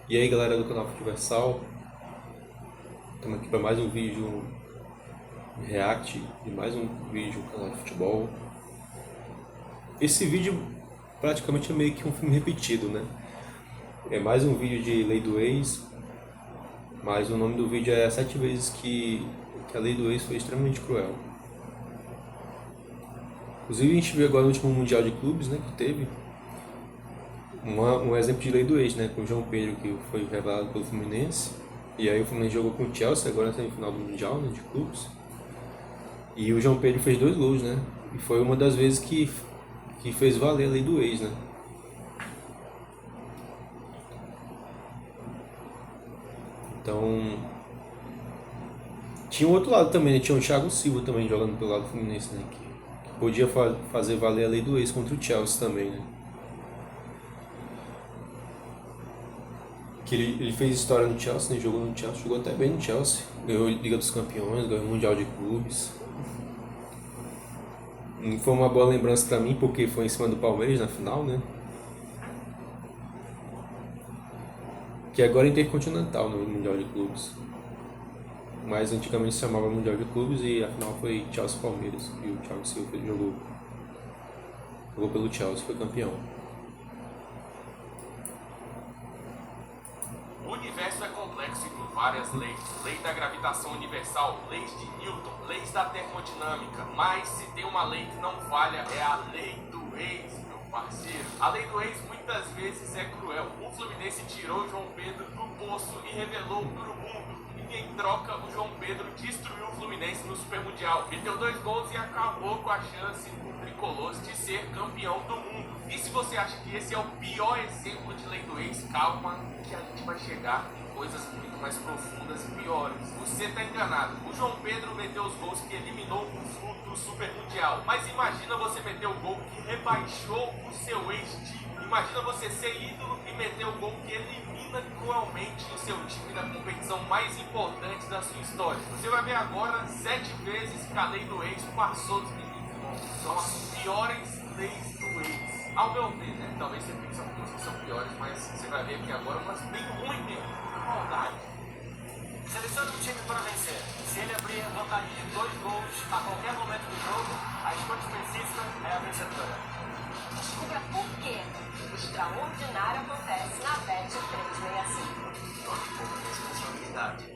E aí galera do canal Futiversal, estamos aqui para mais um vídeo de react de mais um vídeo do canal de futebol. Esse vídeo praticamente é meio que um filme repetido, né? É mais um vídeo de Lei do Ex, mas o nome do vídeo é 7 vezes que a Lei do Ex foi extremamente cruel. Inclusive a gente viu agora no último Mundial de Clubes, né, que teve um exemplo de Lei do Ex, né, com o João Pedro, que foi revelado pelo Fluminense. E aí o Fluminense jogou com o Chelsea agora na semifinal do Mundial, né, de clubes. E o João Pedro fez 2 gols, né? E foi uma das vezes que fez valer a Lei do Ex, né? Então, tinha um outro lado também, né? Tinha o Thiago Silva também jogando pelo lado do Fluminense, né? Que podia fazer valer a Lei do Ex contra o Chelsea também, né? Que ele fez história no Chelsea, né? Jogou no Chelsea, jogou até bem no Chelsea. Ganhou a Liga dos Campeões, ganhou o Mundial de Clubes. Não foi uma boa lembrança pra mim, porque foi em cima do Palmeiras na final, né? Que agora é Intercontinental no Mundial de Clubes. Mas antigamente se chamava Mundial de Clubes e a final foi Chelsea-Palmeiras. E o Thiago Silva jogou pelo Chelsea, foi campeão. O universo é complexo e tem várias leis. Lei da gravitação universal, leis de Newton, leis da termodinâmica. Mas se tem uma lei que não falha, é a lei do ex, meu parceiro. A lei do ex muitas vezes é cruel. O Fluminense tirou o João Pedro do poço e revelou para o mundo. E em troca, o João Pedro destruiu o Fluminense no Super Mundial. Meteu 2 gols e acabou com a chance do tricolor de ser campeão do mundo. E se você acha que esse é o pior exemplo de lei do ex, calma que a gente vai chegar em coisas muito mais profundas e piores. Você tá enganado. O João Pedro meteu os gols que eliminou o Flu do Super Mundial. Mas imagina você meter o gol que rebaixou o seu ex-time. Imagina você ser ídolo e meter o gol que elimina cruelmente o seu time da competição mais importante da sua história. Você vai ver agora 7 vezes que a lei do ex passou dos limites. São as piores leis do ex. Ao meu ver, né? Talvez você pense algumas que são piores, mas você vai ver que agora umas bem ruim mesmo. Maldade. Selecione um time para vencer. Se ele abrir vantagem de 2 gols a qualquer momento do jogo, a escolha específica é a vencedora. Descubra por quê o extraordinário acontece na Bet 365. Responsabilidade.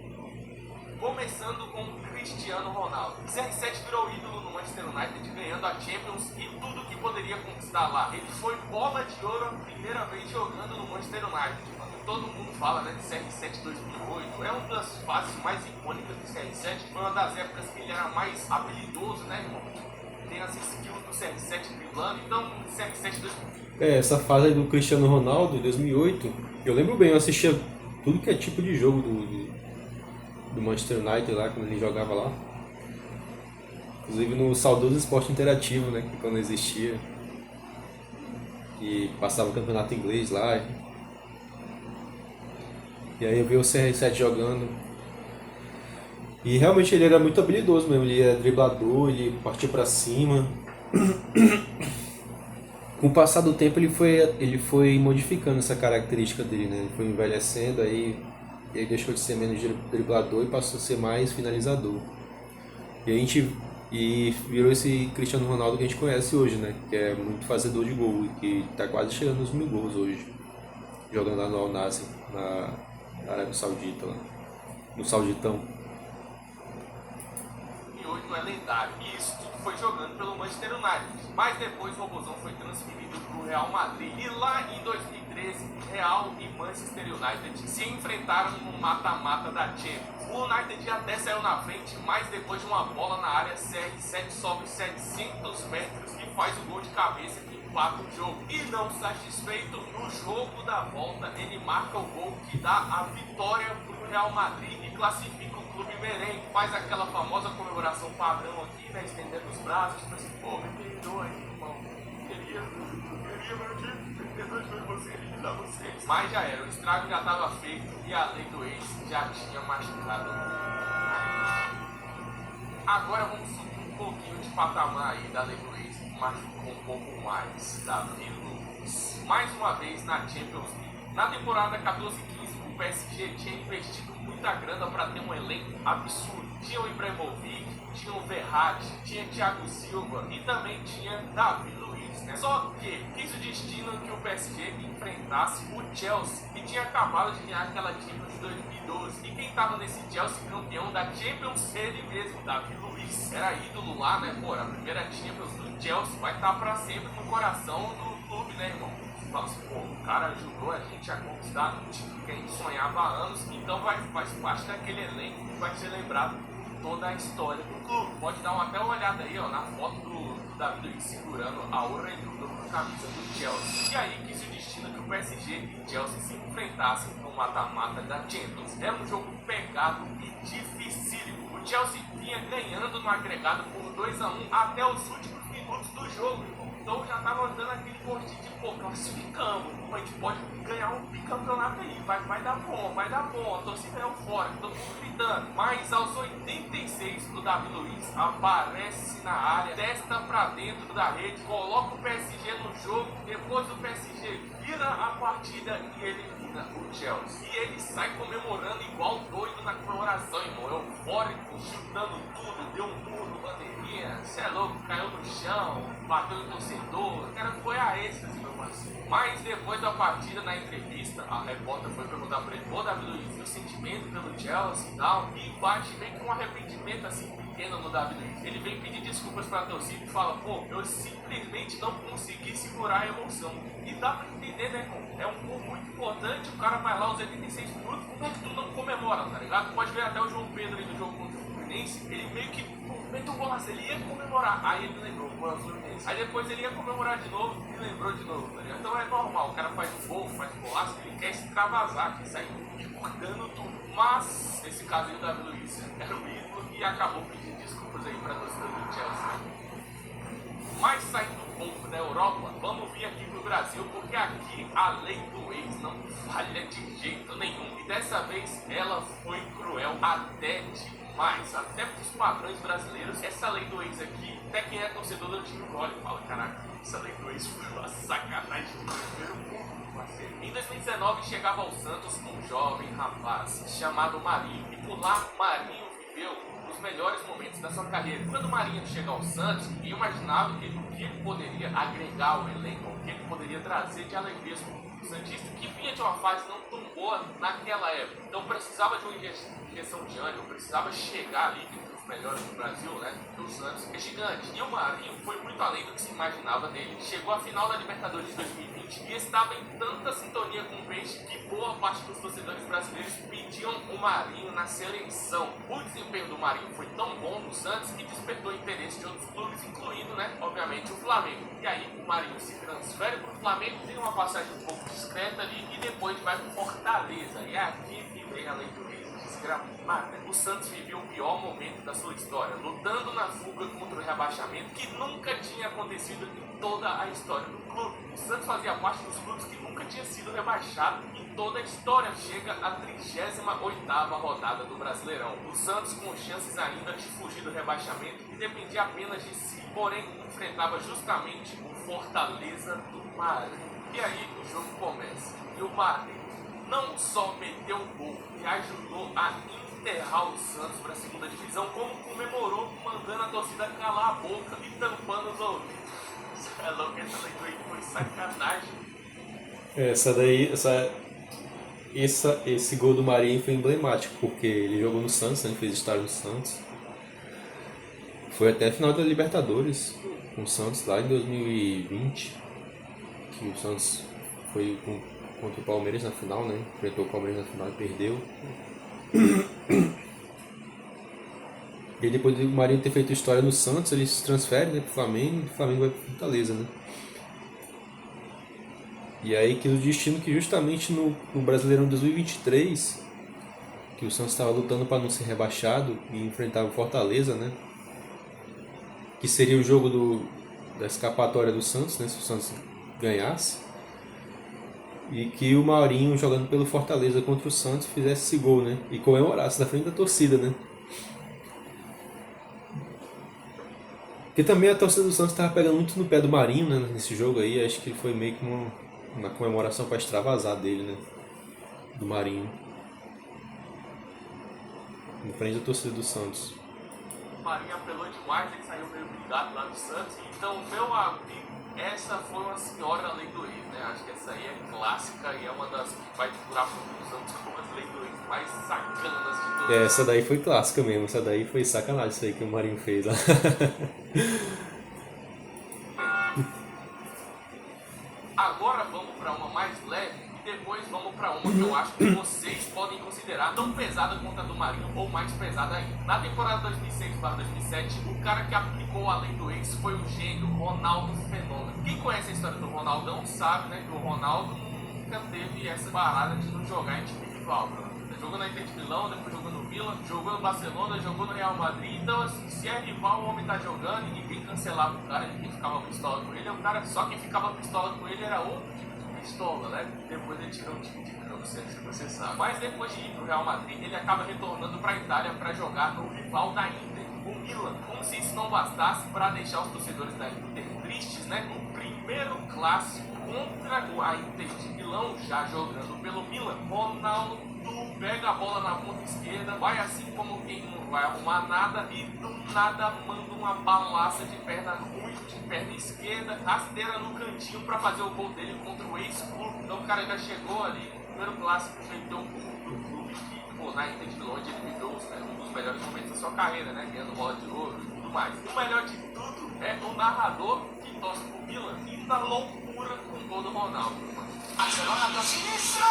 Começando com o Cristiano Ronaldo. CR7 virou ídolo no Manchester United, ganhando a Champions e tudo que poderia conquistar lá. Ele foi bola de ouro a primeira vez jogando no Manchester United. Todo mundo fala, né, de CR7 2008. É uma das fases mais icônicas do CR7. Foi uma das épocas que ele era mais habilidoso, né, irmão? Tem as skills do CR7 driblando. Então, CR7 2008. Essa fase aí do Cristiano Ronaldo, em 2008, eu lembro bem, eu assistia tudo que é tipo de jogo do Manchester United lá, quando ele jogava lá. Inclusive no saudoso Esporte Interativo, né, que quando existia. E passava o campeonato inglês lá. E aí eu vi o CR7 jogando. E realmente ele era muito habilidoso mesmo, ele era driblador, ele partia pra cima. Com o passar do tempo ele foi modificando essa característica dele, né? Ele foi envelhecendo, aí ele deixou de ser menos driblador e passou a ser mais finalizador. E virou esse Cristiano Ronaldo que a gente conhece hoje, né? Que é muito fazedor de gol e que tá quase chegando nos 1000 gols hoje. Jogando lá no Al Nassr, na Arábia Saudita, lá, no Sauditão. 2008 é lendário. E isso tudo foi jogando pelo Manchester United. Mas depois o Robozão foi transferido para o Real Madrid. E lá em 2013, Real e Manchester United se enfrentaram no mata-mata da Champions. O United até saiu na frente, mas depois de uma bola na área, CR7 sobe 700 metros e faz o gol de cabeça que empata o jogo. E não satisfeito, no jogo da volta, ele marca o gol que dá a vitória para o Real Madrid e classifica o Clube Merengue. Faz aquela famosa comemoração padrão aqui, né, estendendo os braços, tipo assim, pô, me perdoa aí, irmão. Queria meu time, perdoa de você, ajudar vocês. Mas já era, o estrago já estava feito e a lei do ex já tinha machucado. Agora vamos subir um pouquinho de patamar aí da lei do ex, machucou um pouco mais da vida. Luiz. Mais uma vez na Champions League. Na temporada 14-15, o PSG tinha investido muita grana para ter um elenco absurdo. Tinha o Ibrahimovic, tinha o Verratti, tinha Thiago Silva e também tinha Davi Luiz, né? Só que quis o destino que o PSG enfrentasse o Chelsea, que tinha acabado de ganhar aquela Champions de 2012. E quem tava nesse Chelsea campeão da Champions, ele mesmo, Davi Luiz. Era ídolo lá, né? Pô, a primeira Champions do Chelsea vai estar pra sempre no coração do clube, né, irmão? Fala assim, pô, o cara ajudou a gente a conquistar um título que a gente sonhava há anos, então faz parte daquele elenco que vai ser lembrado toda a história do clube. Pode dar até uma olhada aí, ó, na foto do Davi Luiz segurando a Orelhuda com a camisa do Chelsea. E aí quis o destino que o PSG e o Chelsea se enfrentassem no mata-mata da Champions. Era um jogo pegado e dificílimo. O Chelsea vinha ganhando no agregado por 2-1 até os últimos minutos do jogo, irmão. Então já tava dando aquele gostinho de, pô, classificamos, a gente pode ganhar um bicampeonato aí, vai dar bom, a torcida é eufórica, todo mundo gritando. Mas aos 86, o Davi Luiz aparece na área, testa pra dentro da rede, coloca o PSG no jogo, depois o PSG vira a partida e elimina o Chelsea. E ele sai comemorando igual doido na comemoração, irmão, eufórico, chutando tudo, deu um muro, bandeirinha, cê é louco, caiu no chão, bateu no torcedor, o cara foi a êxtase, meu parceiro. Mas depois da partida, na entrevista, a repórter foi perguntar pra ele, pô, Davi Luiz, e o sentimento pelo Chelsea e tal, e bate meio que um arrependimento assim, pequeno no Davi Luiz. Ele vem pedir desculpas pra torcida e fala, pô, eu simplesmente não consegui segurar a emoção. E dá pra entender, né, irmão? É um gol muito importante, o cara vai lá aos 86 minutos, como é que tu não comemora, tá ligado? Pode ver até o João Pedro aí no jogo contra o Fluminense, ele meio que meteu um golaço, ele ia comemorar, aí ele lembrou, o Fluminense. Aí depois ele ia comemorar de novo e lembrou de novo, tá ligado? Então é normal, o cara faz um gol, faz um golaço, ele quer extravasar, quer sair cortando tudo. Mas, nesse caso aí, o Davi Luiz era o ídolo e acabou pedindo desculpas aí pra torcida do Chelsea. Mas saindo um pouco da Europa, vamos vir aqui pro Brasil, porque aqui a lei do ex não falha de jeito nenhum. E dessa vez ela foi cruel até demais, até pros padrões brasileiros. Essa lei do ex aqui, até quem é torcedor do time olha e fala, caraca, essa lei do ex foi uma sacanagem do primeiro mundo, parceiro. Em 2019 chegava ao Santos um jovem rapaz chamado Marinho, e por lá Marinho viveu os melhores momentos da sua carreira. Quando o Marinho chega ao Santos, eu imaginava que ele poderia agregar ao elenco, o que ele poderia trazer de alegrias para o Santista, que vinha de uma fase não tão boa naquela época. Então precisava de uma injeção de ânimo, precisava chegar ali entre os melhores do Brasil, né? Porque o Santos é gigante. E o Marinho foi muito além do que se imaginava dele. Chegou à final da Libertadores de 2020 e estava em tanta sintonia com o Peixe que boa parte dos torcedores brasileiros pediam o Marinho na seleção. O desempenho do Marinho foi tão bom no Santos que despertou interesse de outros clubes, incluindo, né, obviamente, o Flamengo. E aí o Marinho se transfere para o Flamengo, tem uma passagem um pouco discreta ali e depois vai para o Fortaleza. E é aqui que vem a lei do ex desgramada. O Santos viveu o pior momento da sua história, lutando na fuga contra o rebaixamento que nunca tinha acontecido em toda a história do clube. O Santos fazia parte dos clubes que nunca tinha sido rebaixado em toda a história. Chega a 38ª rodada do Brasileirão. O Santos com chances ainda de fugir do rebaixamento e dependia apenas de si, porém enfrentava justamente o Fortaleza do Marinho. E aí o jogo começa. E o Marinho não só meteu um gol e ajudou a enterrar o Santos para a segunda divisão, como comemorou mandando a torcida calar a boca e tampando os ouvidos. É louco, essa leitura aí foi sacanagem. Esse gol do Marinho foi emblemático, porque ele jogou no Santos, né? Ele fez estágio no Santos. Foi até a final da Libertadores com o Santos lá em 2020, que o Santos foi contra o Palmeiras na final, né? Enfrentou o Palmeiras na final e perdeu. E aí, depois do Marinho ter feito história no Santos, ele se transfere, né, pro Flamengo, e o Flamengo vai pro Fortaleza, né? E aí que o destino que justamente no Brasileirão 2023, que o Santos estava lutando para não ser rebaixado e enfrentava o Fortaleza, né? Que seria o jogo da escapatória do Santos, né? Se o Santos ganhasse. E que o Marinho, jogando pelo Fortaleza contra o Santos, fizesse esse gol, né? E comemorasse na frente da torcida, né? Porque também a torcida do Santos tava pegando muito no pé do Marinho, né, nesse jogo aí. Acho que foi meio que uma comemoração para extravasar dele, né? Do Marinho. Em frente da torcida do Santos. O Marinho apelou demais, ele saiu meio brigado lá do Santos. Então, meu amigo, essa foi uma senhora lei do ex, né? Acho que essa aí é clássica e é uma das que vai durar por muitos anos como as leis do ex mais sacanas de todas. Essa daí foi clássica mesmo, essa daí foi sacanagem isso aí que o Marinho fez lá. Agora vamos para uma mais leve e depois vamos para uma que eu acho que vocês podem considerar tão pesada quanto a do Marinho ou mais pesada ainda. Na temporada 2006/2007, o cara que aplicou a lei do ex foi o gênio Ronaldo Fenômeno. Quem conhece a história do Ronaldão sabe, né, que o Ronaldo nunca teve essa parada de não jogar em time rival. Jogou na Inter de Milão, depois jogou no Milan, jogou no Barcelona, jogou no Real Madrid. Então, assim, se é rival, o homem tá jogando e ninguém cancelava o cara, ninguém ficava pistola com ele. É um cara, só quem ficava pistola com ele era outro tipo de pistola, né? Depois ele tirou um time de campo, se você sabe. Mas depois de ir pro Real Madrid, ele acaba retornando pra Itália pra jogar no rival da Inter, o Milan. Como se isso não bastasse pra deixar os torcedores da Inter tristes, né? No primeiro clássico contra a Inter de Milão, já jogando pelo Milan, Ronaldo pega a bola na ponta esquerda, vai assim como quem não vai arrumar nada e do nada manda uma balaça de perna ruim, de perna esquerda, rasteira no cantinho pra fazer o gol dele contra o ex-clube. Então o cara já chegou ali, no primeiro clássico, meteu um gol do clube que, pô, na Inter de Milão ele viveu um dos melhores momentos da sua carreira, né? Ganhando bola de ouro e tudo mais. E o melhor de tudo é o narrador que torce pro Milan e na loucura com o gol do Ronaldo. Barcelona pro sinistro!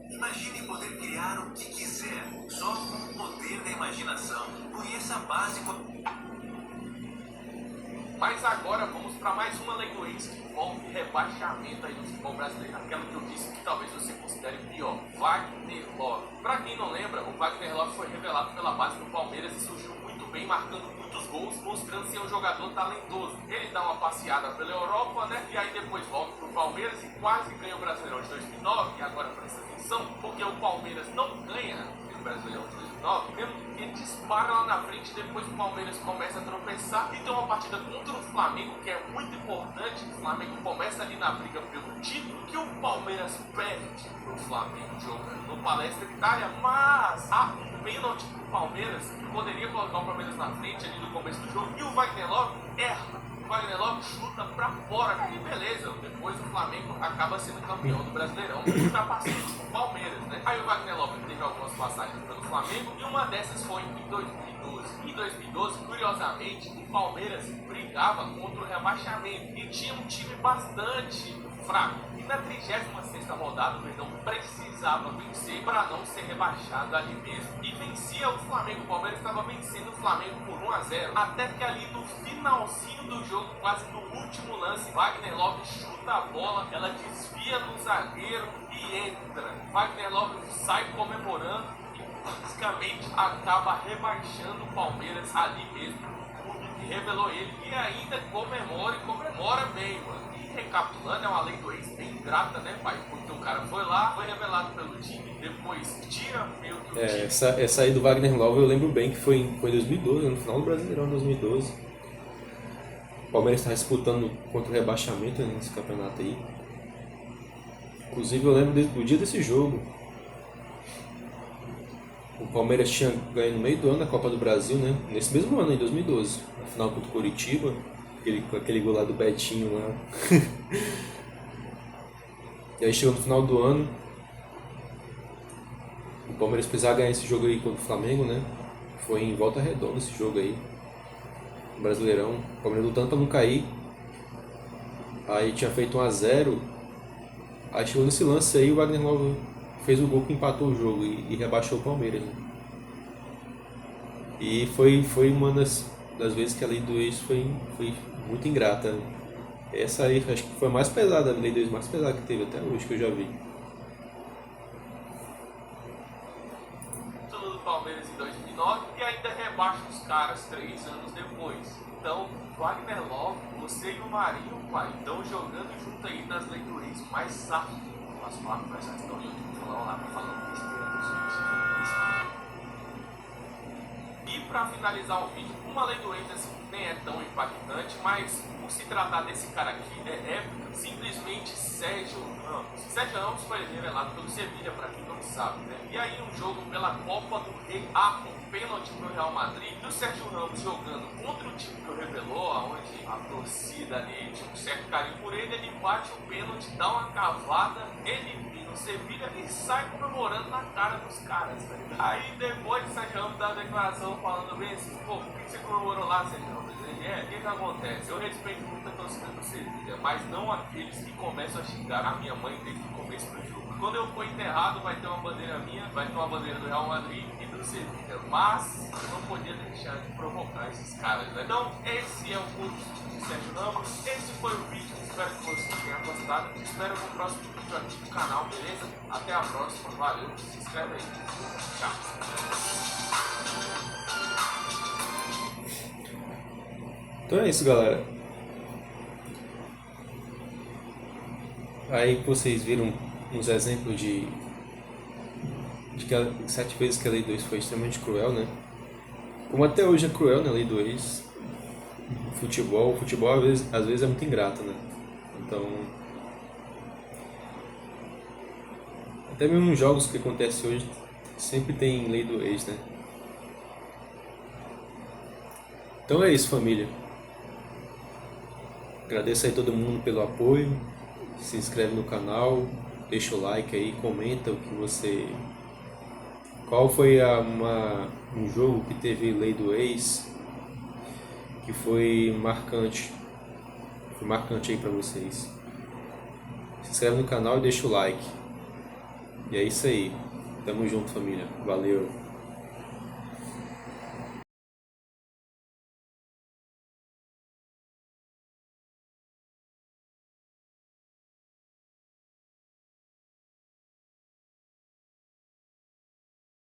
Imagine poder criar o que quiser, só com o poder da imaginação. Conheça básico. Mas agora vamos para mais uma lei do ex que envolve rebaixamento aí no futebol brasileiro. Aquela que eu disse que talvez você considere pior, Wagner Love. Para quem não lembra, o Wagner Love foi revelado pela base do Palmeiras e surgiu muito bem, marcando muitos gols, mostrando ser um jogador talentoso. Ele dá uma passeada pela Europa, né? E aí depois volta pro Palmeiras e quase ganha o Brasileirão de 2009. E agora presta atenção, porque o Palmeiras não ganha o Brasileirão de 2009, mesmo que dispara lá na frente, depois o Palmeiras começa a tropeçar e tem uma partida contra o Flamengo que é muito importante. O Flamengo começa ali na briga pelo título, que o Palmeiras perde pro Flamengo jogando no Palestra Itália, mas há um pênalti pro Palmeiras que poderia colocar o Palmeiras na frente ali no começo do jogo e o Wagner Love erra. O Wagner Love chuta pra fora e beleza, depois o Flamengo acaba sendo campeão do Brasileirão, ultrapassando o Palmeiras, né? Aí o Wagner Love teve algumas passagens pelo Flamengo e uma dessas foi em 2012. Em 2012, curiosamente, o Palmeiras brigava contra o rebaixamento e tinha um time bastante fraco. E na 36ª rodada, o Verdão precisava vencer para não ser rebaixado ali mesmo. E vencia o Flamengo. O Palmeiras estava vencendo o Flamengo por 1-0. Até que ali no finalzinho do jogo, quase no último lance, Wagner Love chuta a bola, ela desvia do zagueiro e entra. Wagner Love sai comemorando e basicamente acaba rebaixando o Palmeiras ali mesmo. O clube que revelou ele e ainda comemora bem, mano. Recapitulando, é uma lei do ex bem ingrata, né, pai? Porque o cara foi lá, foi revelado pelo time, depois tira meio que o time. Essa aí do Wagner Love eu lembro bem que foi em 2012, no final do Brasileirão 2012. O Palmeiras está disputando contra o rebaixamento nesse campeonato aí. Inclusive eu lembro do dia desse jogo. O Palmeiras tinha ganho no meio do ano a Copa do Brasil, né? Nesse mesmo ano, em 2012. Na final contra o Coritiba. Com aquele gol lá do Betinho lá. E aí chegou no final do ano, o Palmeiras precisava ganhar esse jogo aí contra o Flamengo, né? Foi em Volta Redonda esse jogo aí, no Brasileirão. O Palmeiras lutando pra não cair. Aí tinha feito 1-0. Aí chegou nesse lance aí, o Wagner Love fez o gol que empatou o jogo e rebaixou o Palmeiras, né? E foi uma das vezes que a lei do ex foi muito ingrata, né? Essa aí acho que foi a mais pesada, a lei do ex mais pesada que teve até hoje, que eu já vi. Título do Palmeiras em 2009 e ainda rebaixa os caras 3 anos depois. Então, Wagner Love, você e o Marinho, pai, estão jogando junto aí nas leis do ex mais sáfias. nosso papo, mas já estão no YouTube, vão lá pra falar besteira dos vídeos. E para finalizar o vídeo, uma lei do ex assim, nem é tão impactante, mas por se tratar desse cara aqui, é épica. Simplesmente Sérgio Ramos. Sérgio Ramos foi revelado pelo Sevilha, para quem não sabe, né? E aí um jogo pela Copa do Rei, um pênalti pro Real Madrid, e o Sérgio Ramos jogando contra o time que o revelou, onde a torcida ali tinha um certo carinho por ele, ele bate o pênalti, dá uma cavada, elimina o Sevilha e sai comemorando na cara dos caras, tá ligado? Aí depois o Sérgio Ramos dá a declaração falando bem assim, pô, por que você comemorou lá, Sérgio Ramos? O que acontece? Eu respeito muito a torcida do Sevilha, mas não aqueles que começam a xingar a minha mãe desde o começo do jogo. Quando eu for enterrado, vai ter uma bandeira minha, vai ter uma bandeira do Real Madrid e do Sevilha. Mas eu não podia deixar de provocar esses caras, né? Então, esse é o curso de Sérgio Ramos. Esse foi o vídeo. Espero que vocês tenham gostado. Espero no próximo vídeo aqui do canal, beleza? Até a próxima. Valeu. Se inscreve aí. Tchau. Então é isso, galera. Aí vocês viram uns exemplos de que 7 vezes que a Lei do Ex foi extremamente cruel, né? Como até hoje é cruel, né, a Lei do Ex. O futebol às vezes é muito ingrato, né? Então, até mesmo nos jogos que acontecem hoje, sempre tem Lei do Ex, né? Então é isso, família. Agradeço aí todo mundo pelo apoio. Se inscreve no canal, deixa o like aí, comenta o que você... Qual foi um jogo que teve Lei do Ex que foi marcante? Foi marcante aí pra vocês. Se inscreve no canal e deixa o like. E é isso aí. Tamo junto, família. Valeu.